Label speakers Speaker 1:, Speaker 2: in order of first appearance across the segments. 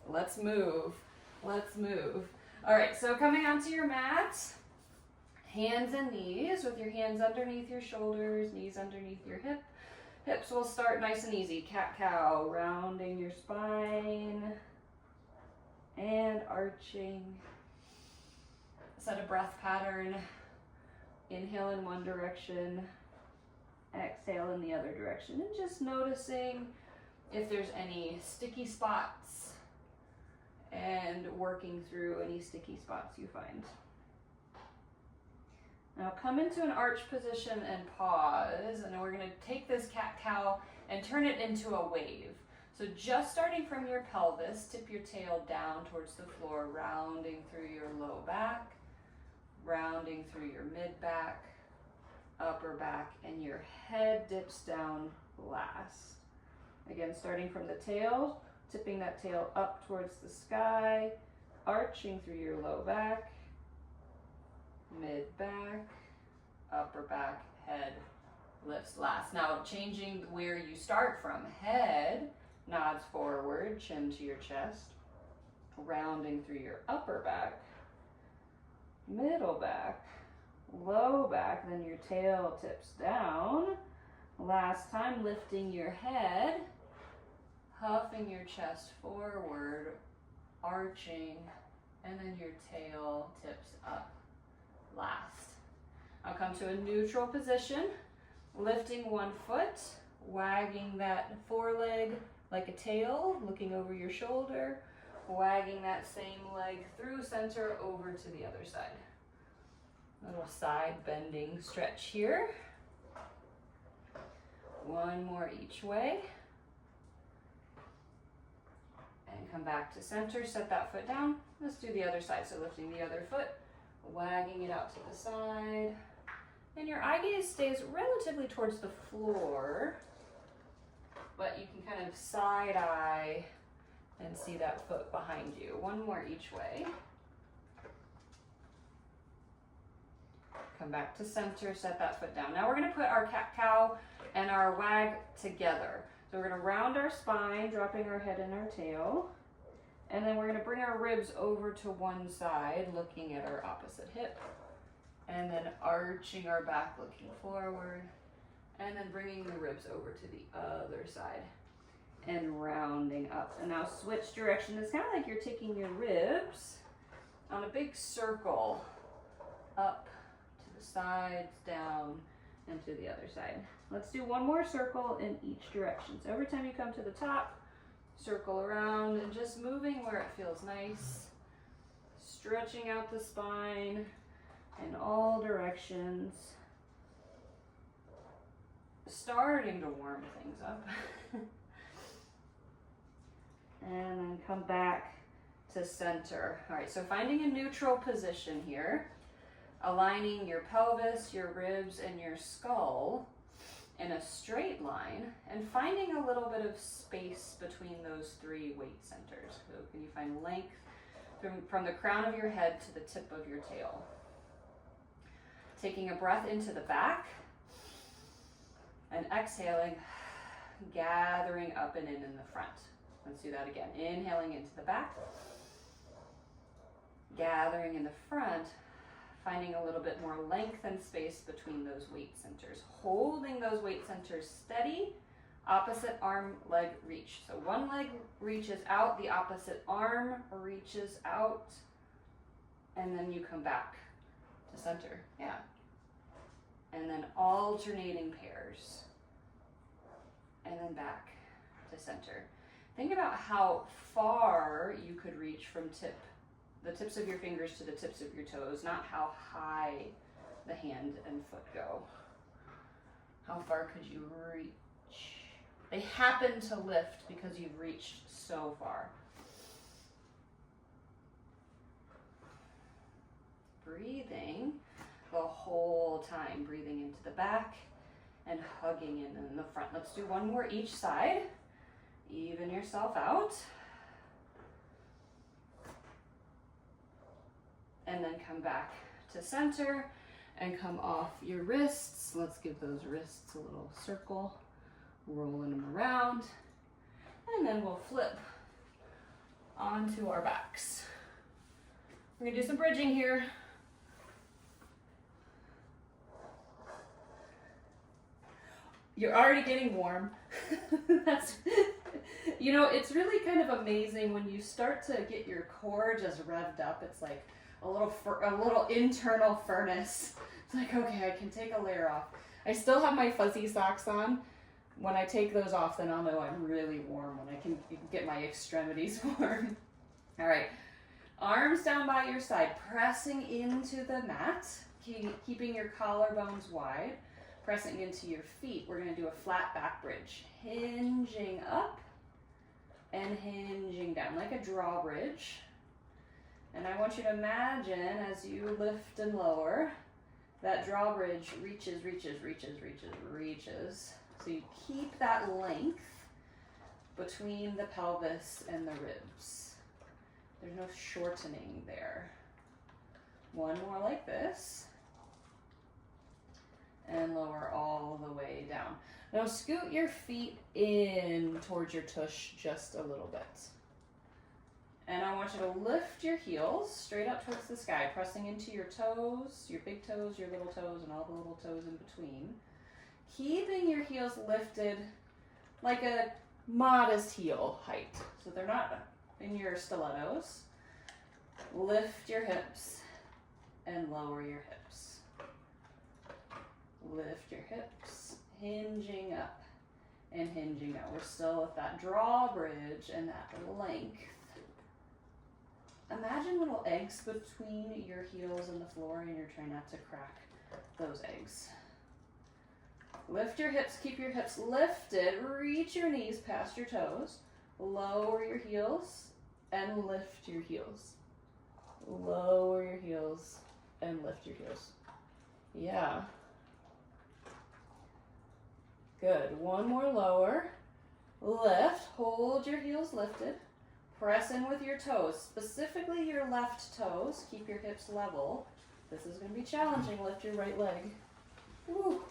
Speaker 1: Let's move. Let's move. All right, so coming onto your mat, hands and knees with your hands underneath your shoulders, knees underneath your hips will start nice and easy. Cat-cow, rounding your spine and arching. Set a breath pattern. Inhale in one direction, exhale in the other direction, and just noticing if there's any sticky spots and working through any sticky spots you find. Now come into an arch position and pause, and we're going to take this cat-cow and turn it into a wave. So just starting from your pelvis, tip your tail down towards the floor, rounding through your low back, rounding through your mid-back, upper back, and your head dips down last. Again, starting from the tail, tipping that tail up towards the sky, arching through your low back, mid-back, upper back, head lifts last. Now changing where you start from. Head nods forward, chin to your chest, rounding through your upper back, middle back, low back, then your tail tips down. Last time, lifting your head, huffing your chest forward, arching, and then your tail tips up last. I'll come to a neutral position, lifting one foot, wagging that foreleg like a tail, looking over your shoulder, wagging that same leg through center over to the other side. A little side bending stretch here. One more each way. And come back to center, set that foot down. Let's do the other side. So lifting the other foot, wagging it out to the side. And your eye gaze stays relatively towards the floor, but you can kind of side eye and see that foot behind you. One more each way. Come back to center, set that foot down. Now we're gonna put our cat-cow and our wag together. So we're gonna round our spine, dropping our head and our tail. And then we're gonna bring our ribs over to one side, looking at our opposite hip. And then arching our back, looking forward. And then bringing the ribs over to the other side and rounding up. And now switch direction. It's kind of like you're taking your ribs on a big circle up to the sides, down, and to the other side. Let's do one more circle in each direction. So every time you come to the top, circle around and just moving where it feels nice. Stretching out the spine in all directions. Starting to warm things up. And then come back to center. All right, so finding a neutral position here, aligning your pelvis, your ribs, and your skull in a straight line, and finding a little bit of space between those three weight centers. So can you find length from the crown of your head to the tip of your tail? Taking a breath into the back, and exhaling, gathering up and in the front. Let's do that again. Inhaling into the back, gathering in the front, finding a little bit more length and space between those weight centers. Holding those weight centers steady, opposite arm, leg reach. So one leg reaches out, the opposite arm reaches out, and then you come back to center. Yeah. And then alternating pairs. And then back to center. Think about how far you could reach from the tips of your fingers to the tips of your toes, not how high the hand and foot go. How far could you reach? They happen to lift because you've reached so far. Breathing the whole time, breathing into the back and hugging in the front. Let's do one more each side. Even yourself out. And then come back to center and come off your wrists. Let's give those wrists a little circle, rolling them around. And then we'll flip onto our backs. We're gonna do some bridging here. You're already getting warm. That's, you know, it's really kind of amazing when you start to get your core just revved up. It's like a little internal furnace. It's like, okay, I can take a layer off. I still have my fuzzy socks on. When I take those off, then I'll know I'm really warm, when I can get my extremities warm. All right, arms down by your side, pressing into the mat, keeping your collarbones wide. Pressing into your feet, we're going to do a flat back bridge. Hinging up and hinging down, like a drawbridge. And I want you to imagine as you lift and lower, that drawbridge reaches, reaches, reaches, reaches, reaches. So you keep that length between the pelvis and the ribs. There's no shortening there. One more like this. And lower all the way down. Now scoot your feet in towards your tush just a little bit. And I want you to lift your heels straight up towards the sky, pressing into your toes, your big toes, your little toes, and all the little toes in between. Keeping your heels lifted like a modest heel height. So they're not in your stilettos. Lift your hips and lower your hips. Lift your hips, hinging up and hinging down. We're still at that drawbridge and that length. Imagine little eggs between your heels and the floor, and you're trying not to crack those eggs. Lift your hips, keep your hips lifted, reach your knees past your toes, lower your heels and lift your heels. Lower your heels and lift your heels. Yeah. Good. One more lower. Lift. Hold your heels lifted. Press in with your toes, specifically your left toes. Keep your hips level. This is going to be challenging. Lift your right leg. Woo.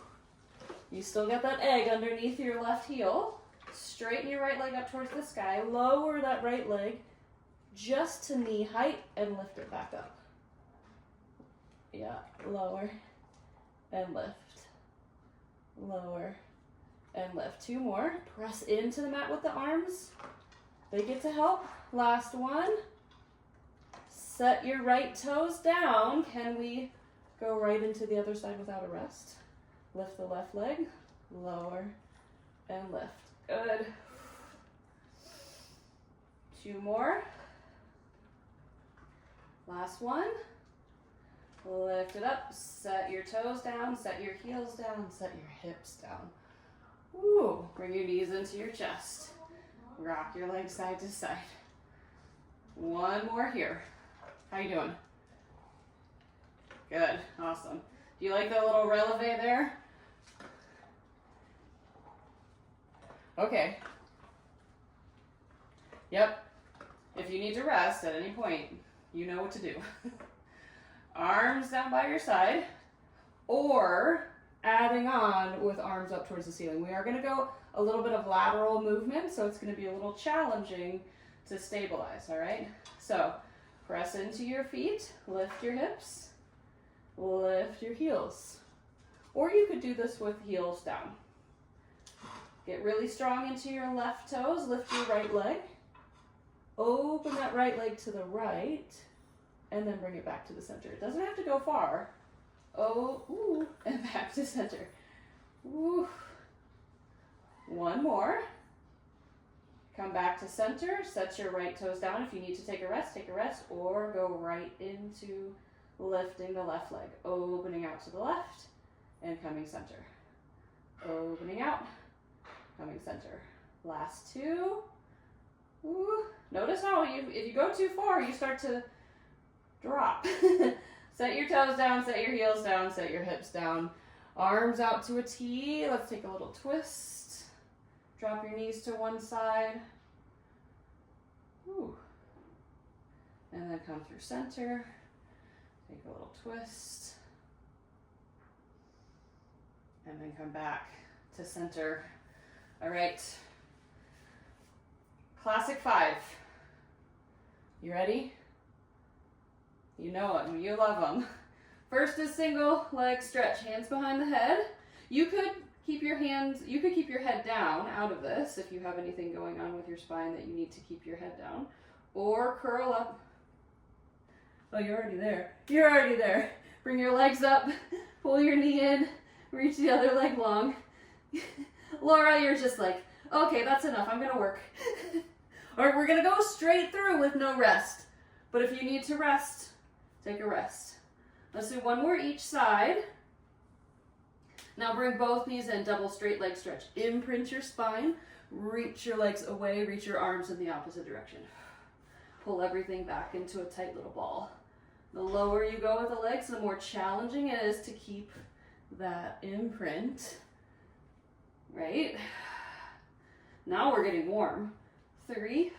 Speaker 1: You still got that egg underneath your left heel. Straighten your right leg up towards the sky. Lower that right leg just to knee height and lift it back up. Yeah. Lower and lift. Lower and lift. Two more. Press into the mat with the arms. They get to help. Last one. Set your right toes down. Can we go right into the other side without a rest? Lift the left leg. Lower and lift. Good. Two more. Last one. Lift it up. Set your toes down. Set your heels down. Set your hips down. Woo. Bring your knees into your chest. Rock your legs side to side. One more here. How you doing? Good. Awesome. Do you like that little releve there? Okay. Yep. If you need to rest at any point, you know what to do. Arms down by your side, or adding on with arms up towards the ceiling. We are going to go a little bit of lateral movement, so it's going to be a little challenging to stabilize, all right? So press into your feet, lift your hips, lift your heels. Or you could do this with heels down. Get really strong into your left toes, lift your right leg, open that right leg to the right, and then bring it back to the center. It doesn't have to go far. Oh, ooh, and back to center. Ooh. One more. Come back to center. Set your right toes down. If you need to take a rest, or go right into lifting the left leg. Opening out to the left and coming center. Opening out, coming center. Last two. Ooh. Notice how if you go too far, you start to drop. Set your toes down, set your heels down, set your hips down. Arms out to a T. Let's take a little twist. Drop your knees to one side. Ooh. And then come through center. Take a little twist. And then come back to center. All right. Classic 5. You ready? You know them, you love them. First is single leg stretch, hands behind the head. You could keep your head down out of this if you have anything going on with your spine that you need to keep your head down. Or curl up. Oh, you're already there. You're already there. Bring your legs up, pull your knee in, reach the other leg long. Laura, you're just like, okay, that's enough, I'm gonna work. Or we're gonna go straight through with no rest. But if you need to rest, take a rest. Let's do one more each side. Now bring both knees in, double straight leg stretch. Imprint your spine, reach your legs away, reach your arms in the opposite direction. Pull everything back into a tight little ball. The lower you go with the legs, the more challenging it is to keep that imprint, right? Now we're getting warm. 3,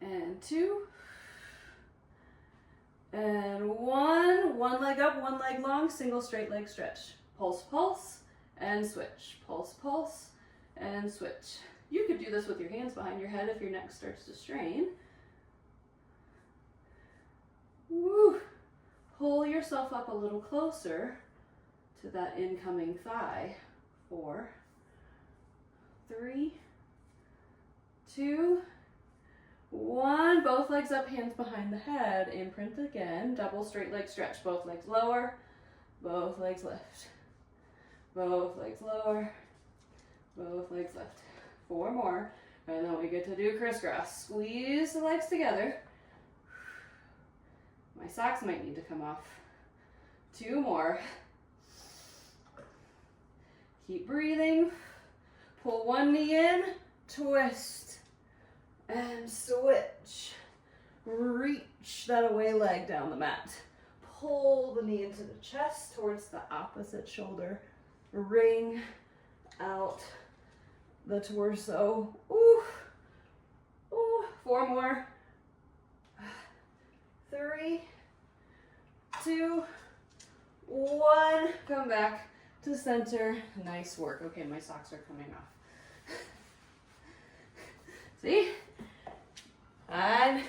Speaker 1: and 2, and 1. One leg up, one leg long, single straight leg stretch. Pulse, pulse, and switch. Pulse, pulse, and switch. You could do this with your hands behind your head if your neck starts to strain. Woo! Pull yourself up a little closer to that incoming thigh. 4, 3, 2, 1. Both legs up, hands behind the head. Imprint again. Double straight leg stretch. Both legs lower, both legs lift. Both legs lower, both legs lift. 4 more, and then we get to do crisscross. Squeeze the legs together. My socks might need to come off. 2 more. Keep breathing. Pull one knee in, twist, and switch. Reach that away leg down the mat. Pull the knee into the chest towards the opposite shoulder. Wring out the torso. Ooh. Ooh. 4 more. 3, 2, 1. Come back to center. Nice work. Okay, my socks are coming off. See? And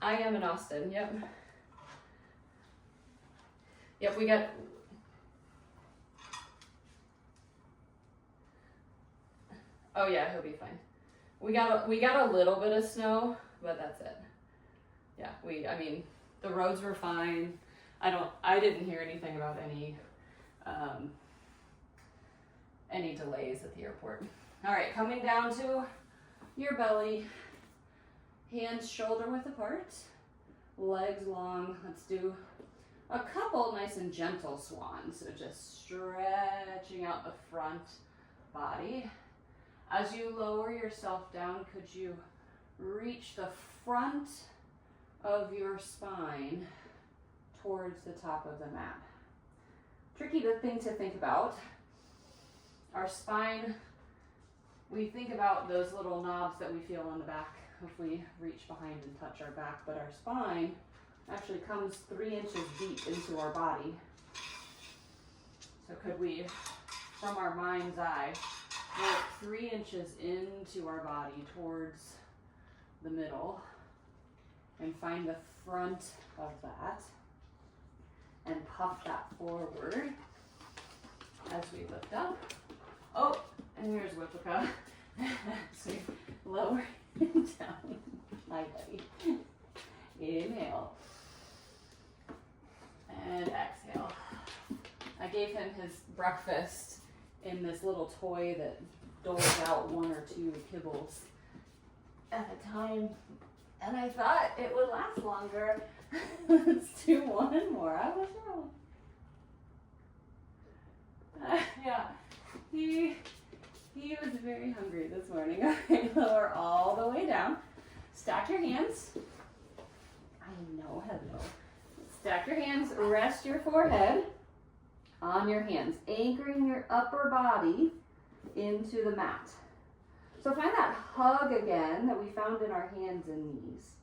Speaker 1: I am in Austin. Yep. Yep, we got... Oh yeah, he'll be fine. We got a little bit of snow, but that's it. Yeah, I mean, the roads were fine. I didn't hear anything about any delays at the airport. All right, coming down to your belly, hands shoulder width apart, legs long. Let's do a couple nice and gentle swans. So just stretching out the front body. As you lower yourself down, could you reach the front of your spine towards the top of the mat? Tricky thing to think about. Our spine, we think about those little knobs that we feel on the back if we reach behind and touch our back, but our spine actually comes 3 inches deep into our body. So could we, from our mind's eye, work 3 inches into our body towards the middle and find the front of that and puff that forward as we lift up. Oh, and here's Whippica. So lower and down. Hi, buddy. Inhale. And exhale. I gave him his breakfast in this little toy that doles out 1 or 2 kibbles at a time. And I thought it would last longer. Let's do 1 more. I was wrong. Yeah, he was very hungry this morning. Okay, lower all the way down. Stack your hands. I know, hello. Stack your hands, rest your forehead on your hands, anchoring your upper body into the mat. So find that hug again that we found in our hands and knees.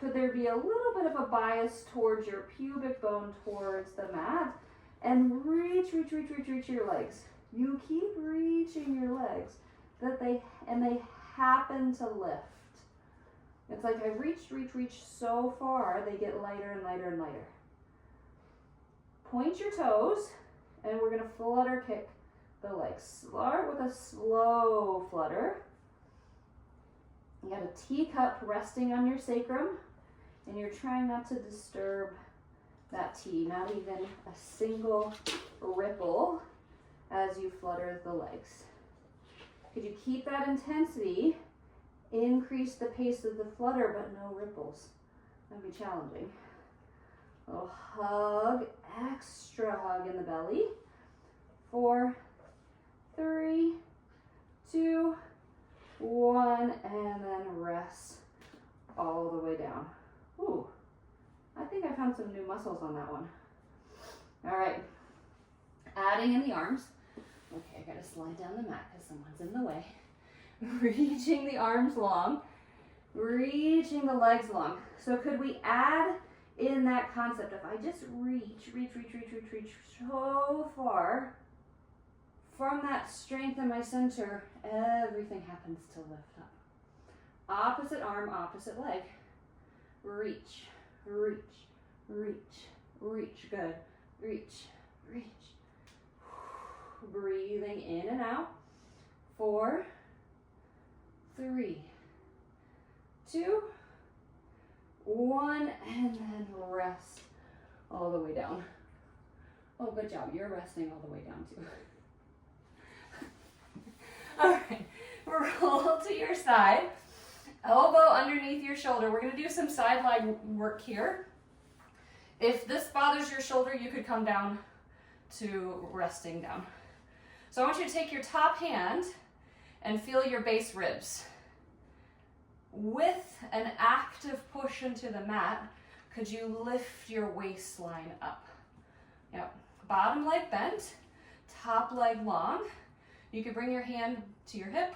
Speaker 1: Could there be a little bit of a bias towards your pubic bone towards the mat? And reach your legs. You keep reaching your legs. They
Speaker 2: happen to lift. It's like I reach so far, they get lighter and lighter and lighter. Point your toes, and we're gonna flutter kick the legs. Start with a slow flutter. You got a teacup resting on your sacrum, and you're trying not to disturb that T, not even a single ripple as you flutter the legs. Could you keep that intensity, increase the pace of the flutter, but no ripples? That'd be challenging. A little hug, extra hug in the belly. 4, 3, 2, 1, and then rest all the way down. Ooh, I think I found some new muscles on that one. All right, adding in the arms. Okay, I gotta slide down the mat because someone's in the way. Reaching the arms long, reaching the legs long. So could we add in that concept of I just reach so far from that strength in my center, everything happens to lift up. Opposite arm, opposite leg. Reach, reach, reach, reach. Good. Reach, reach. Breathing in and out. 4, 3, 2, 1, and then rest all the way down. Oh, good job. You're resting all the way down too. All right, roll to your side. Elbow underneath your shoulder. We're going to do some side leg work here. If this bothers your shoulder, you could come down to resting down. So I want you to take your top hand and feel your base ribs. With an active push into the mat, could you lift your waistline up? Yep. Bottom leg bent, top leg long. You could bring your hand to your hip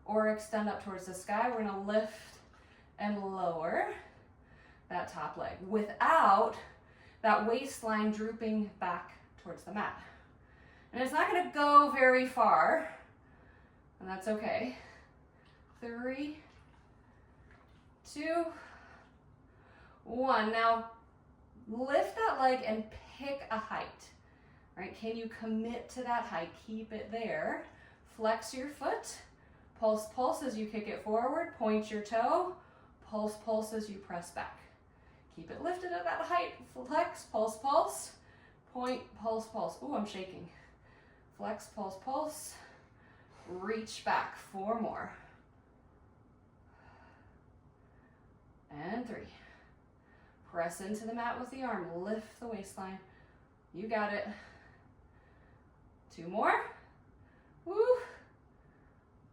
Speaker 2: or extend up towards the sky. We're gonna lift and lower that top leg without that waistline drooping back towards the mat. And it's not gonna go very far, and that's okay. 3, 2, 1. Now lift that leg and pick a height. Right? Can you commit to that height? Keep it there. Flex your foot. Pulse, pulse as you kick it forward. Point your toe. Pulse, pulse as you press back. Keep it lifted at that height. Flex, pulse, pulse. Point, pulse, pulse. Ooh, I'm shaking. Flex, pulse, pulse. Reach back. 4 more. And 3. Press into the mat with the arm. Lift the waistline. You got it. 2 more. Woo.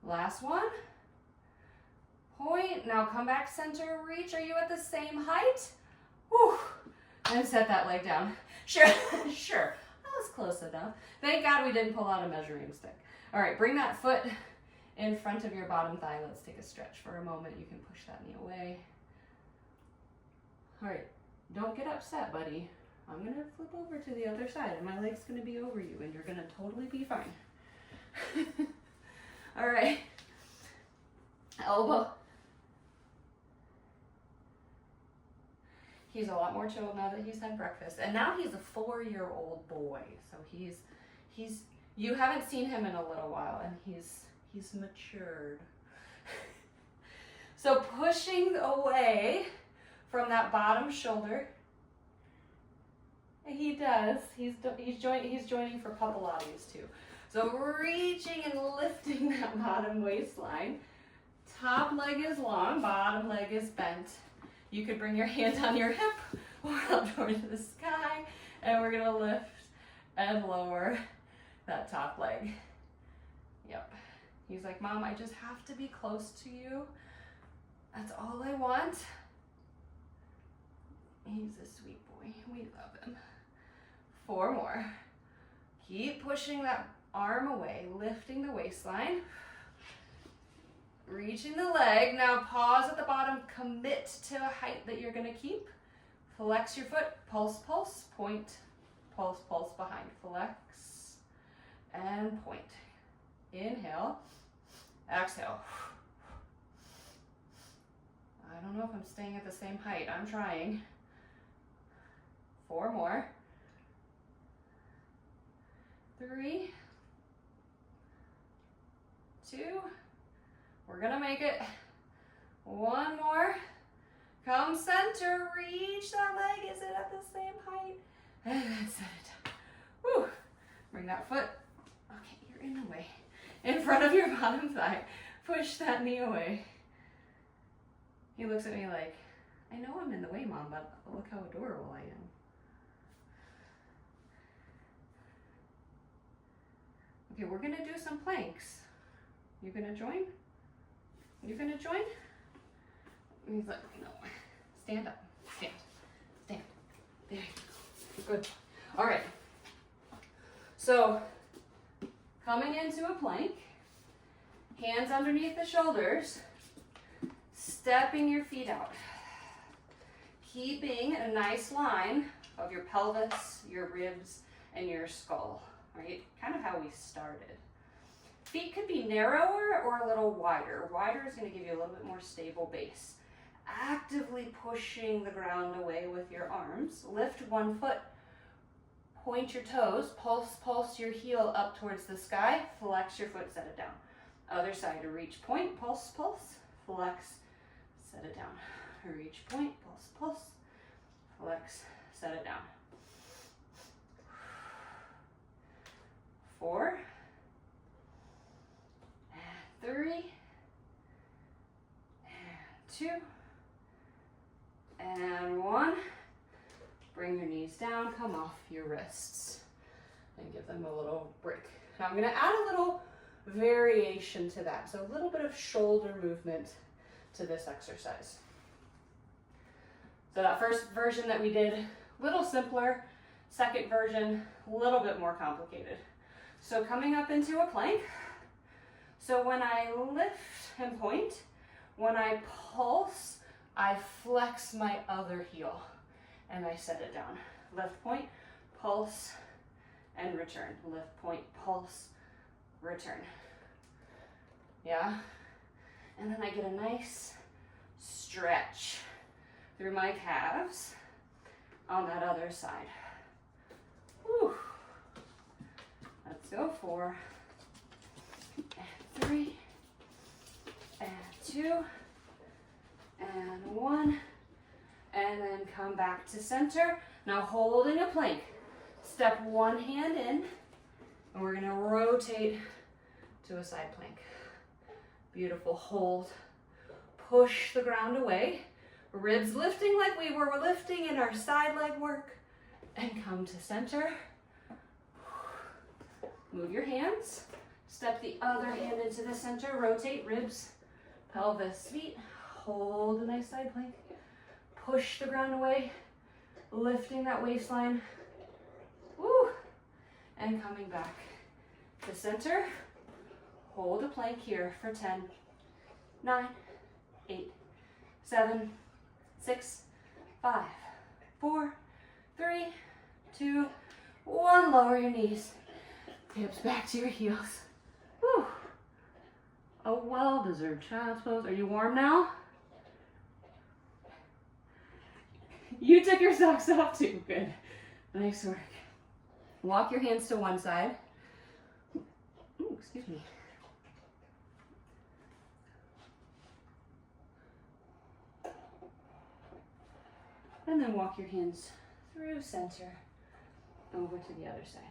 Speaker 2: Last one. Point. Now come back center, reach. Are you at the same height? Woo. And set that leg down. Sure, sure. That was close enough. Thank God we didn't pull out a measuring stick. All right, bring that foot in front of your bottom thigh. Let's take a stretch for a moment. You can push that knee away. All right, don't get upset, buddy. I'm gonna flip over to the other side and my leg's gonna be over you and you're gonna totally be fine. All right, elbow. He's a lot more chill now that he's had breakfast. And now he's a 4-year-old boy. So you haven't seen him in a little while and he's matured. So pushing away from that bottom shoulder. He does. He's joining for Pilates too. So reaching and lifting that bottom waistline. Top leg is long, bottom leg is bent. You could bring your hand on your hip or up towards the sky, and we're gonna lift and lower that top leg. Yep. He's like, Mom, I just have to be close to you. That's all I want. He's a sweet boy. We love him. 4 more. Keep pushing that arm away, lifting the waistline. Reaching the leg. Now pause at the bottom. Commit to a height that you're going to keep. Flex your foot. Pulse, pulse. Point. Pulse, pulse behind. Flex and point. Inhale. Exhale.
Speaker 1: don't know if I'm staying at the same height. I'm trying. 4 more. 3, 2, we're gonna make it. 1 more. Come center, reach that leg. Is it at the same height? And then set it down. Woo. Bring that foot. Okay, you're in the way. In front of your bottom thigh. Push that knee away. He looks at me like, I know I'm in the way, Mom, but look how adorable I am. Okay, we're gonna do some planks. You gonna join? You gonna join? He's like, no. Stand up. Stand. Stand. There you go. Good. All right. So, coming into a plank, hands underneath the shoulders, stepping your feet out. Keeping a nice line of your pelvis, your ribs, and your skull, right? Kind of how we started. Feet could be narrower or a little wider. Wider is going to give you a little bit more stable base. Actively pushing the ground away with your arms. Lift one foot. Point your toes. Pulse your heel up towards the sky. Flex your foot, set it down. Other side, reach, point, pulse, flex, set it down. Reach, point, pulse, flex, set it down. 4, and 3, and 2, and 1. Bring your knees down, come off your wrists, and give them a little break. Now I'm going to add a little variation to that, so a little bit of shoulder movement to this exercise. So that first version that we did, a little simpler. Second version, a little bit more complicated. So coming up into a plank. So when I lift and point, when I pulse, I flex my other heel and I set it down. Lift, point, pulse, and return. Lift, point, pulse, return. Yeah? And then I get a nice stretch through my calves on that other side. Whew. Let's go. 4, and 3, and 2, and 1, and then come back to center. Now holding a plank, step one hand in, and we're gonna rotate to a side plank. Beautiful, hold. Push the ground away. Ribs lifting like we were lifting in our side leg work. And come to center. Move your hands. Step the other hand into the center. Rotate ribs, pelvis, feet. Hold a nice side plank. Push the ground away. Lifting that waistline. Woo! And coming back to center. Hold a plank here for 10, 9, 8, 7, 6, 5, 4, 3, 2, 1. Lower your knees. Hips back to your heels. Whew. A well-deserved child's pose. Are you warm now? You took your socks off too. Good. Nice work. Walk your hands to one side. Ooh, excuse me. And then walk your hands through center over to the other side.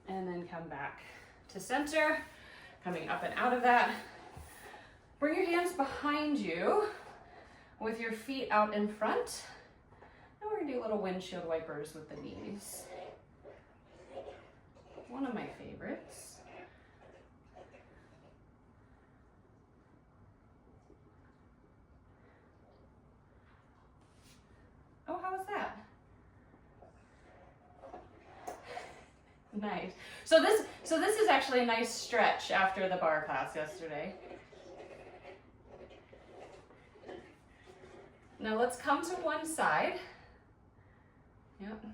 Speaker 1: And then come back to center, coming up and out of that. Bring your hands behind you with your feet out in front. And we're gonna do little windshield wipers with the knees. One of my favorites. Oh, how was that? Nice. So this is actually a nice stretch after the bar class yesterday. Now let's come to one side. Yep.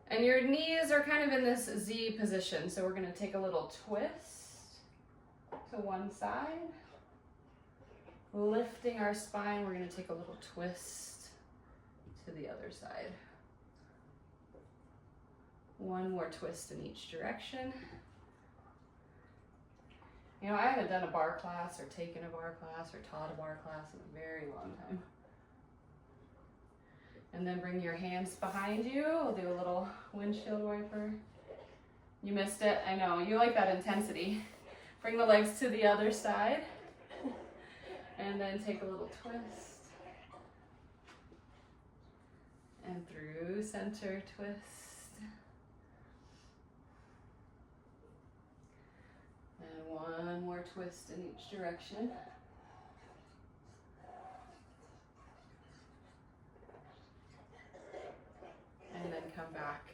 Speaker 1: And your knees are kind of in this Z position, so we're going to take a little twist to one side. Lifting our spine, we're going to take a little twist to the other side. One more twist in each direction. You know, I haven't done a bar class or taken a bar class or taught a bar class in a very long time. And then bring your hands behind you. We'll do a little windshield wiper. You missed it, I know. You like that intensity. Bring the legs to the other side. And then take a little twist. And through center twist. And one more twist in each direction. And then come back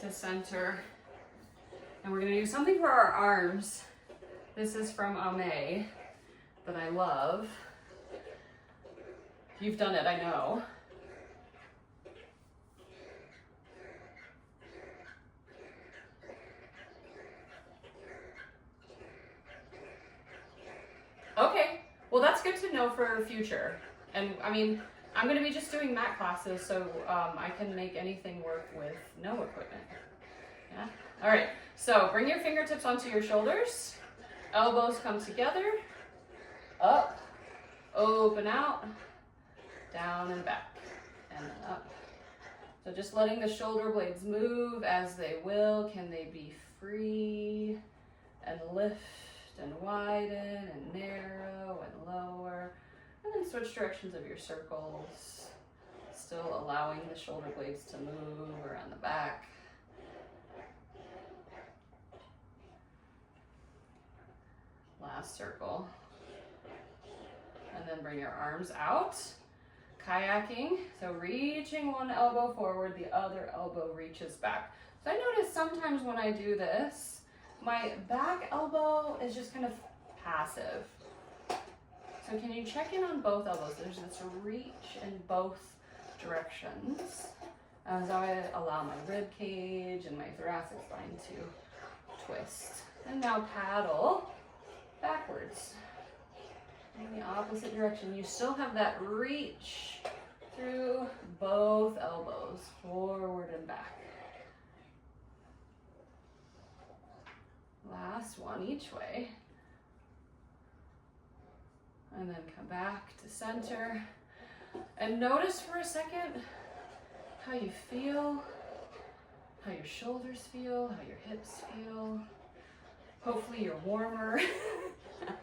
Speaker 1: to center. And we're going to do something for our arms. This is from Ame that I love. You've done it, I know. Okay, well that's good to know for future. And I mean, I'm going to be just doing mat classes, so I can make anything work with no equipment. Yeah. All right, so bring your fingertips onto your shoulders. Elbows come together. Up, open out, down and back, and then up. So just letting the shoulder blades move as they will. Can they be free and lift and widen and narrow and lower? And then switch directions of your circles. Still allowing the shoulder blades to move around the back. Last circle. And then bring your arms out. Kayaking, so reaching one elbow forward, the other elbow reaches back. So I notice sometimes when I do this, my back elbow is just kind of passive. So can you check in on both elbows? There's this reach in both directions as I allow my rib cage and my thoracic spine to twist. And now paddle backwards in the opposite direction. You still have that reach through both elbows, forward and back. Last one each way. And then come back to center. And notice for a second how you feel, how your shoulders feel, how your hips feel. Hopefully you're warmer